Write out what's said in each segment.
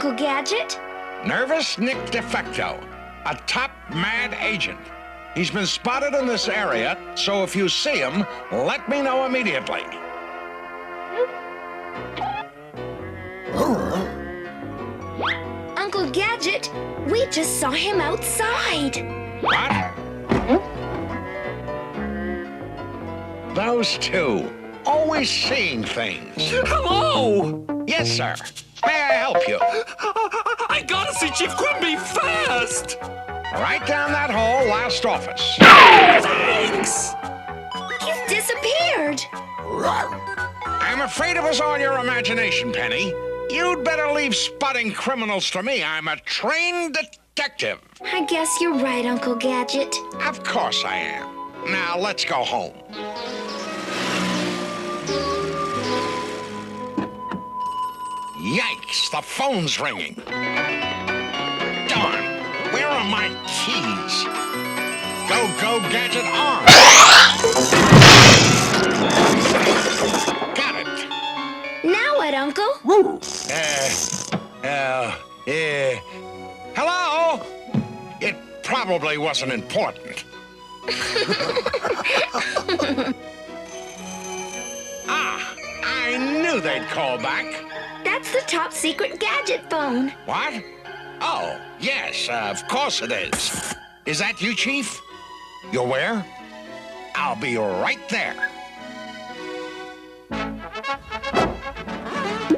Uncle Gadget? Nervous Nick Defecto, a top mad agent. He's been spotted in this area, so if you see him, let me know immediately. Uncle Gadget, we just saw him outside. What? Those two, always seeing things. Hello! Yes, sir. May I help you? I gotta see Chief Quimby fast! Right down that hall, last office. Thanks! He's disappeared. I'm afraid it was all your imagination, Penny. You'd better leave spotting criminals to me. I'm a trained detective. I guess you're right, Uncle Gadget. Of course I am. Now, let's go home. Yikes, the phone's ringing. Darn, where are my keys? Go, Gadget, on! Got it. Now what, Uncle? Hello? It probably wasn't important. I knew they'd call back. That's the top secret Gadget phone. What? Oh, yes, of course it is. Is that you, Chief? You're where? I'll be right there.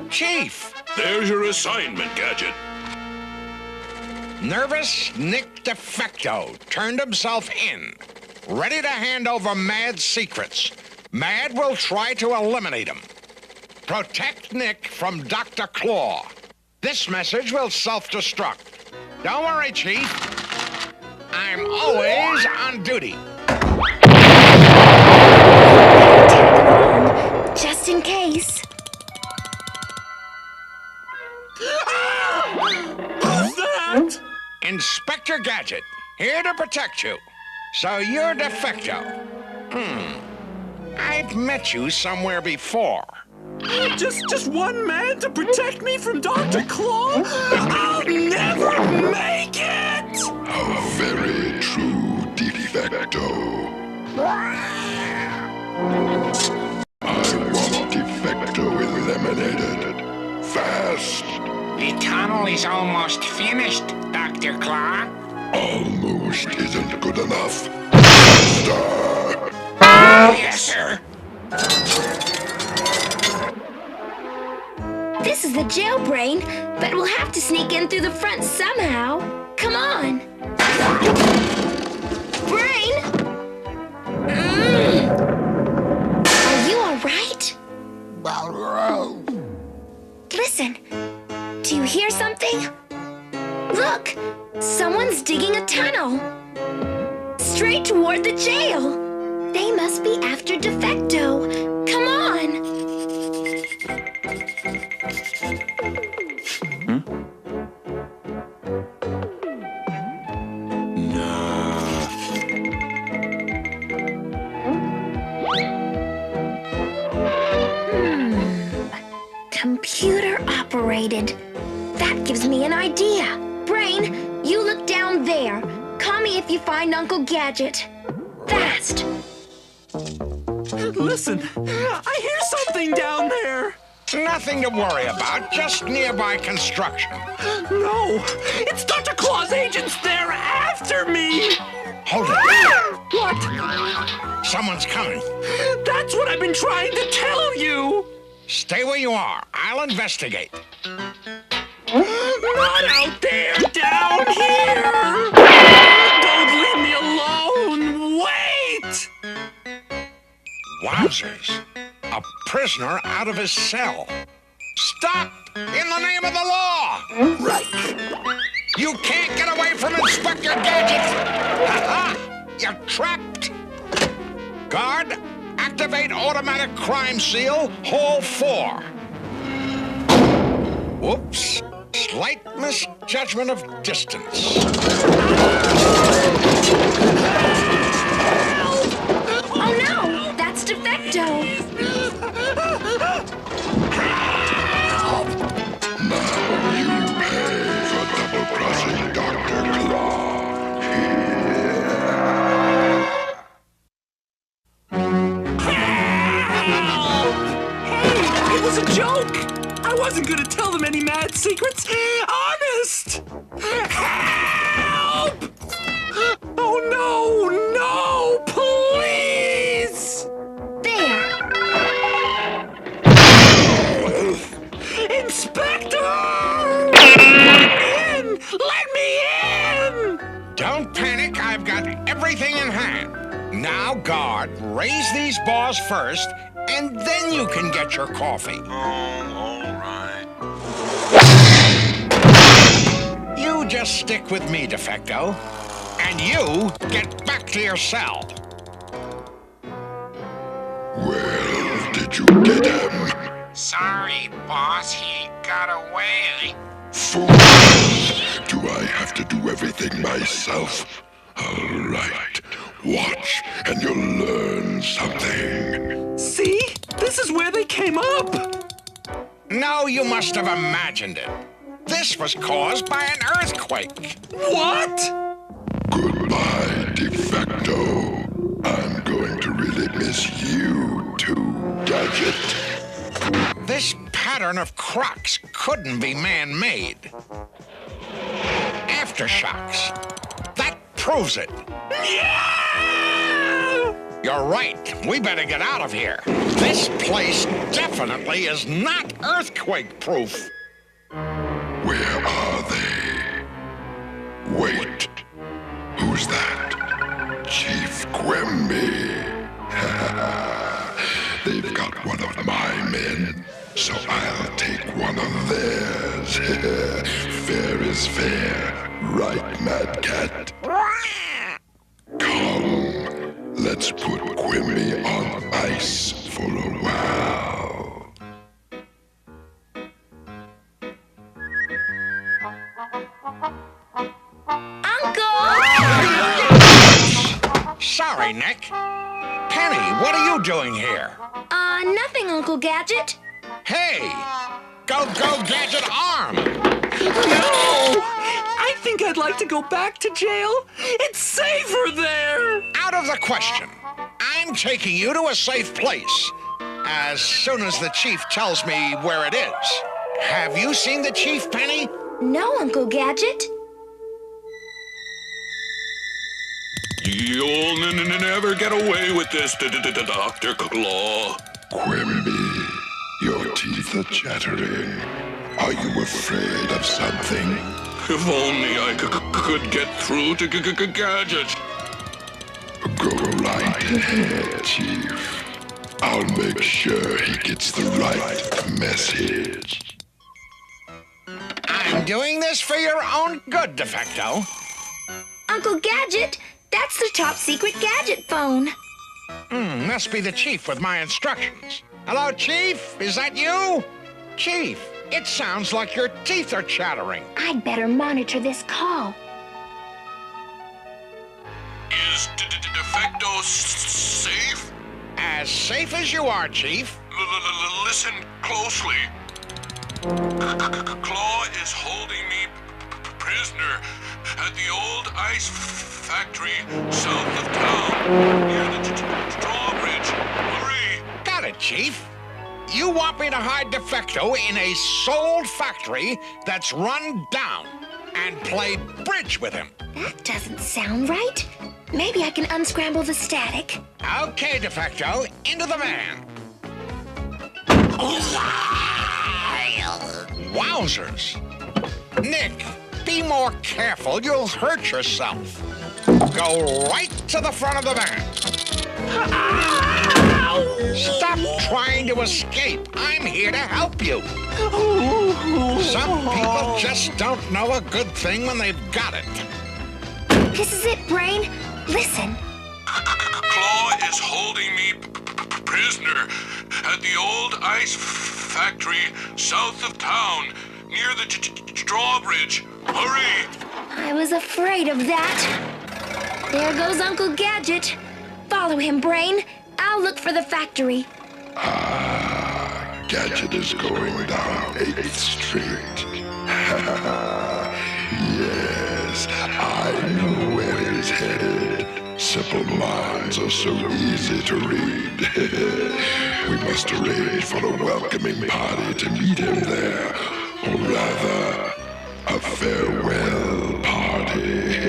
Chief! There's your assignment, Gadget. Nervous Nick Defecto turned himself in, ready to hand over Mad's secrets. Mad will try to eliminate him. Protect Nick from Dr. Claw. This message will self-destruct. Don't worry, Chief. I'm always on duty. Just in case. Who's that? Inspector Gadget, here to protect you. So you're Defecto. I've met you somewhere before. Just one man to protect me from Dr. Claw? I'll never make it! A very true Defecto. I want Defecto eliminated. Fast. The tunnel is almost finished, Dr. Claw. Almost isn't good enough. Faster. Yes, sir. This is the jail, Brain, but we'll have to sneak in through the front somehow. Come on. Brain! Are you all right? Listen, do you hear something? Look, someone's digging a tunnel. Straight toward the jail. They must be after Defecto. Come on. Computer operated. That gives me an idea. Brain, you look down there. Call me if you find Uncle Gadget. Fast. Listen, I hear something down there. Nothing to worry about, just nearby construction. No, it's Dr. Claw's agents. They're after me. Hold it. What? Someone's coming. That's what I've been trying to tell you. Stay where you are. I'll investigate. Not out there, down here. Don't leave me alone. Wait. Wowzers. A prisoner out of his cell. Stop! In the name of the law! Right. You can't get away from Inspector Gadget! Ha-ha! You're trapped! Guard, activate automatic crime seal, hole 4. Whoops. Slight misjudgment of distance. Oh no, that's Defecto. Now you pay. was a joke. I wasn't gonna tell them any mad secrets. Honest! Help! Oh, no, please! There. Inspector! Let me in! Don't panic, I've got everything in hand. Now, guard, raise these bars first, and then you can get your coffee. All right. You just stick with me, Defecto. And you get back to your cell. Well, did you get him? Sorry, boss, he got away. Fools! Do I have to do everything myself? All right. Watch, and you'll learn something. See? This is where they came up. No, you must have imagined it. This was caused by an earthquake. What? Goodbye, Defecto. I'm going to really miss you too, Gadget. This pattern of cracks couldn't be man-made. Aftershocks. That proves it. Yeah! You're right. We better get out of here. This place definitely is not earthquake-proof. Where are they? Wait. Who's that? Chief Quimby. They've got one of my men, so I'll take one of theirs. Fair is fair, right, Mad Cat? Come, let's put Quimby on ice for a while. Uncle! Sorry, Nick. Penny, what are you doing here? Nothing, Uncle Gadget. Hey! Go, Gadget arm! No! I think I'd like to go back to jail. It's safer there. Out of the question. I'm taking you to a safe place. As soon as the chief tells me where it is. Have you seen the chief, Penny? No, Uncle Gadget. You'll never get away with this, Dr. Claw. Quimby, your teeth are chattering. Are you afraid of something? If only I could get through to Gadget. Go right ahead, Chief. I'll make sure he gets the right message. I'm doing this for your own good, Defecto. Uncle Gadget, that's the top secret Gadget phone. Must be the chief with my instructions. Hello, Chief? Is that you? Chief, it sounds like your teeth are chattering. I'd better monitor this call. Is Defecto safe? As safe as you are, Chief. Listen closely. Claw is holding me prisoner at the old ice factory south of town near the drawbridge. Hurry! Got it, Chief. You want me to hide Defecto in a sold factory that's run down and play bridge with him. That doesn't sound right. Maybe I can unscramble the static. Okay, Defecto, into the van. Wowzers. Nick, be more careful. You'll hurt yourself. Go right to the front of the van. Stop trying to escape. I'm here to help you. Some people just don't know a good thing when they've got it. This is it, Brain. Listen. Claw is holding me prisoner at the old ice factory south of town near the drawbridge. Hurry! I was afraid of that. There goes Uncle Gadget. Follow him, Brain. I'll look for the factory. Gadget is going down 8th Street. Yes, I know where he's headed. Simple minds are so easy to read. We must arrange for a welcoming party to meet him there. Or rather, a farewell party.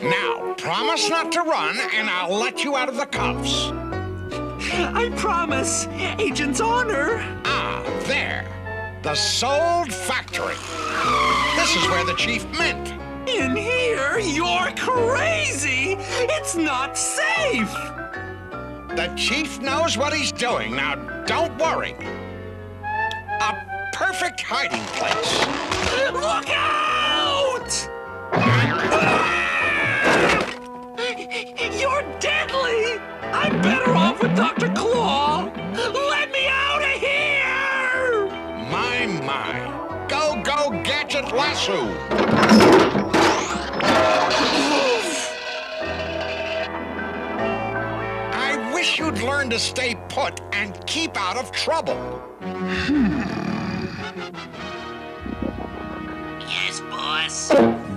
Now, promise not to run, and I'll let you out of the cuffs. I promise. Agent's honor. Ah, there. The sold factory. This is where the chief meant. In here? You're crazy. It's not safe. The chief knows what he's doing. Now, don't worry. A perfect hiding place. Look out! You're deadly! I'm better off with Dr. Claw! Let me out of here! My. Go, Gadget Lasso! I wish you'd learn to stay put and keep out of trouble. Yes, boss.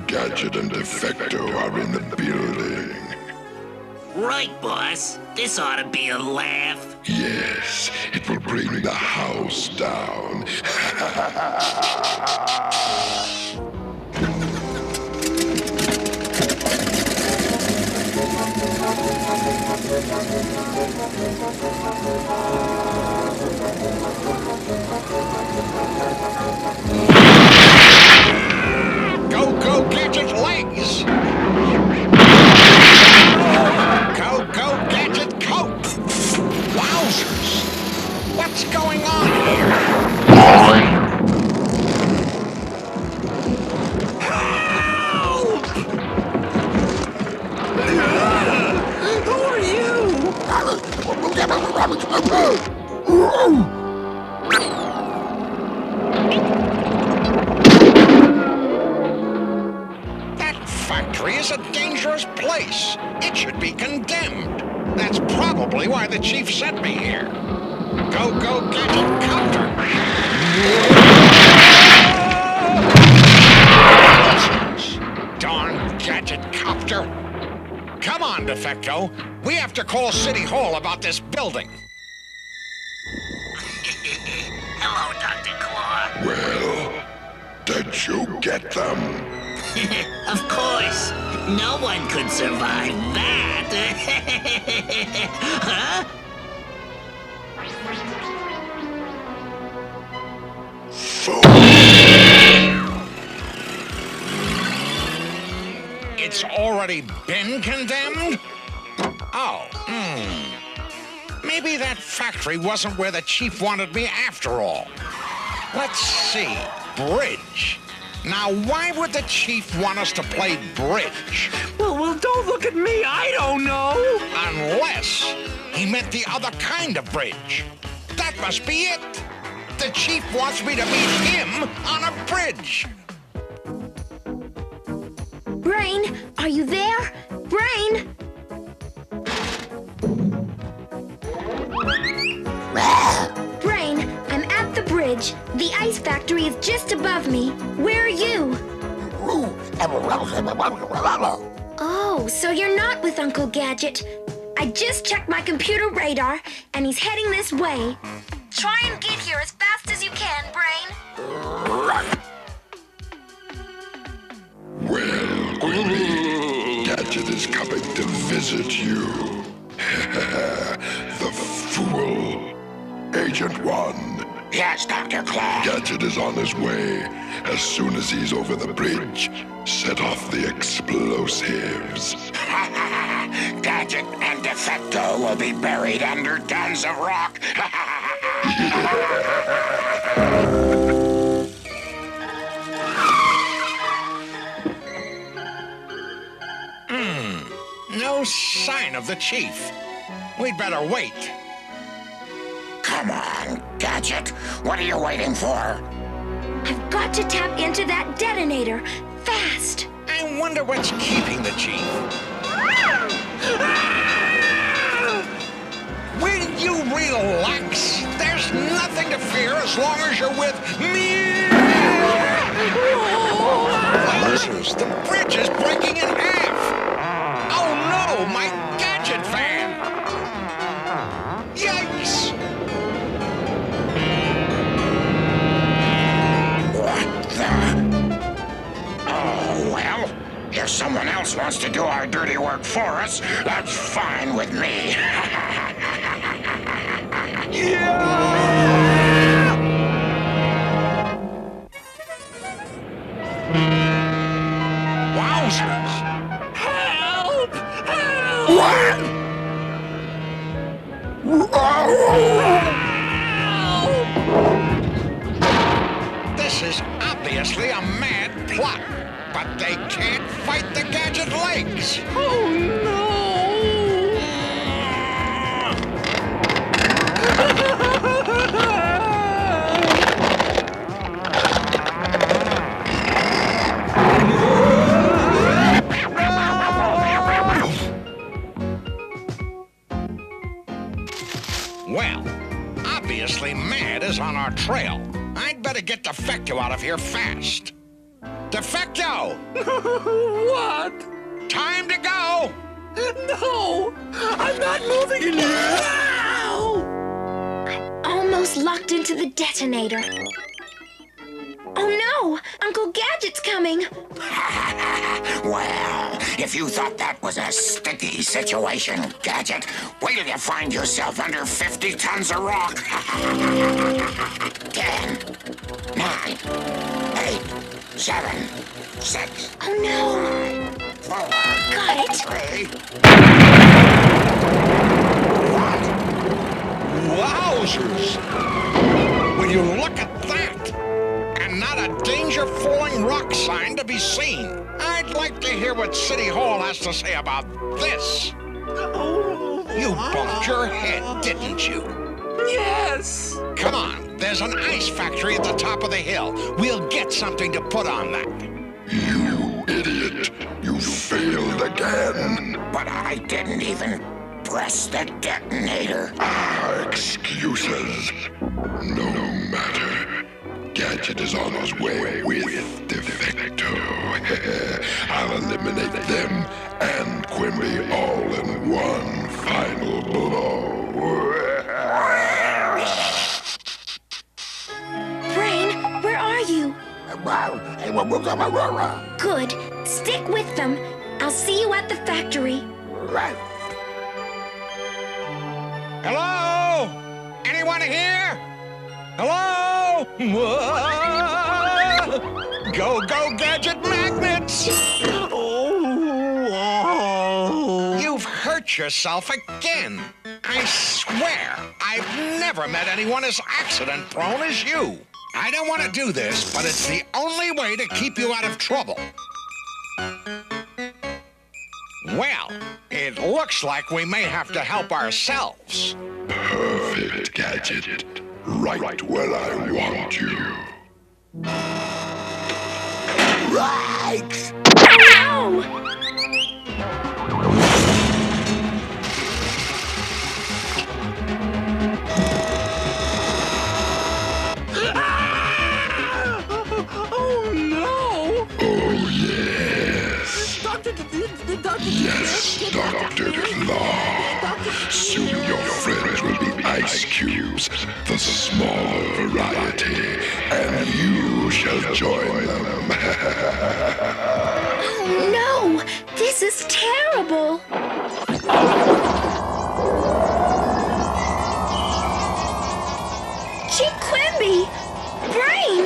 Gadget and Defecto are in the building. Right, boss. This ought to be a laugh. Yes, it will bring the house down. Go, Gadget legs! Go, Gadget coat! Wowzers! What's going on here? Help! Who are you? That factory is a dangerous place. It should be condemned. That's probably why the chief sent me here. Go, Gadget Copter! Darn Gadget Copter! Come on, Defecto. We have to call City Hall about this building. Hello, Dr. Claw. Well, did you get them? Of course. No one could survive that. Huh? It's already been condemned? Oh, Maybe that factory wasn't where the chief wanted me after all. Let's see. Bridge. Now, why would the chief want us to play bridge? Well, don't look at me. I don't know. Unless he meant the other kind of bridge. That must be it. The chief wants me to meet him on a bridge. Brain, are you there? Brain! Brain, I'm at the bridge. The ice factory is just above me. Where are you? Oh, so you're not with Uncle Gadget. I just checked my computer radar, and he's heading this way. Try and get here as fast as you can, Brain. Well, Quimby, Gadget is coming to visit you. The fool. Agent 1. Yes, Dr. Claw. Gadget is on his way. As soon as he's over the bridge, set off the explosives. Gadget and Defecto will be buried under tons of rock. No sign of the chief. We'd better wait. Come on, Gadget. What are you waiting for? I've got to tap into that detonator. Fast! I wonder what's keeping the chief. Will you relax? There's nothing to fear as long as you're with me. Wowzers, the bridge is breaking in half. If someone else wants to do our dirty work for us, that's fine with me. Wowzers! Help! Help! What? This is obviously a mad plot, but they can't fight the Gadget legs. Oh no! Well, obviously Mad is on our trail. I'd better get Defecto out of here fast. Defecto! What? Time to go! No! I'm not moving now! Almost locked into the detonator. Oh no! Uncle Gadget's coming! Well, if you thought that was a sticky situation, Gadget, wait till you find yourself under 50 tons of rock. 10, 9, 8, 7, 6. Oh no! 4. Got it! 3. Wowzers! Will you look at that? And not a danger-falling rock sign to be seen. I'd like to hear what City Hall has to say about this. You bumped your head, didn't you? Yes! Come on, there's an ice factory at the top of the hill. We'll get something to put on that. You idiot! You failed again! But I didn't even press the detonator. Excuses. No matter. Gadget is on his way with Defecto. I'll eliminate them and Quimby all in one final blow. Brain, where are you? Good. Stick with them. I'll see you at the factory. Hello? Anyone here? Hello? Go, go, Gadget magnets! You've hurt yourself again. I swear, I've never met anyone as accident-prone as you. I don't want to do this, but it's the only way to keep you out of trouble. Well, it looks like we may have to help ourselves. Perfect, Gadget. Right where I want you. Right! Ow! Oh no! Oh, yes. Yes, Dr. Claw. Soon your friends will be ice cubes, the smaller variety, and you shall join them. Oh no! This is terrible! Chief Quimby! Brain!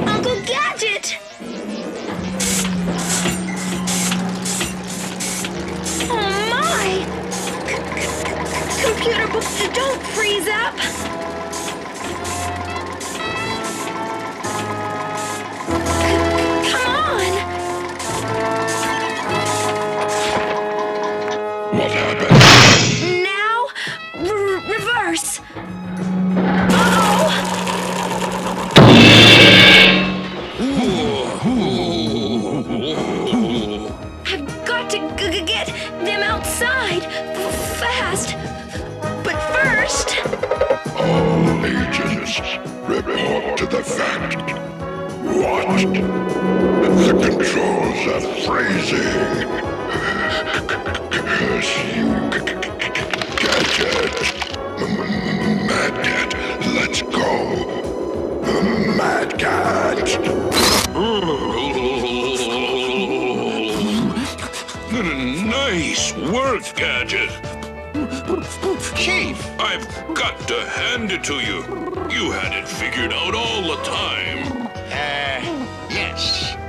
Uncle Gadget! Oh my! Computer books, don't freeze up! Come on! What happened? Now, reverse! Uh-oh! I've got to get them outside fast. But first, All agents, report to the fact. What? The controls are freezing. Curse you, Gadget. Mad Cat, let's go. Mad Cat. Nice work, Gadget. Chief, I've got to hand it to you. You had it figured out all the time. yes.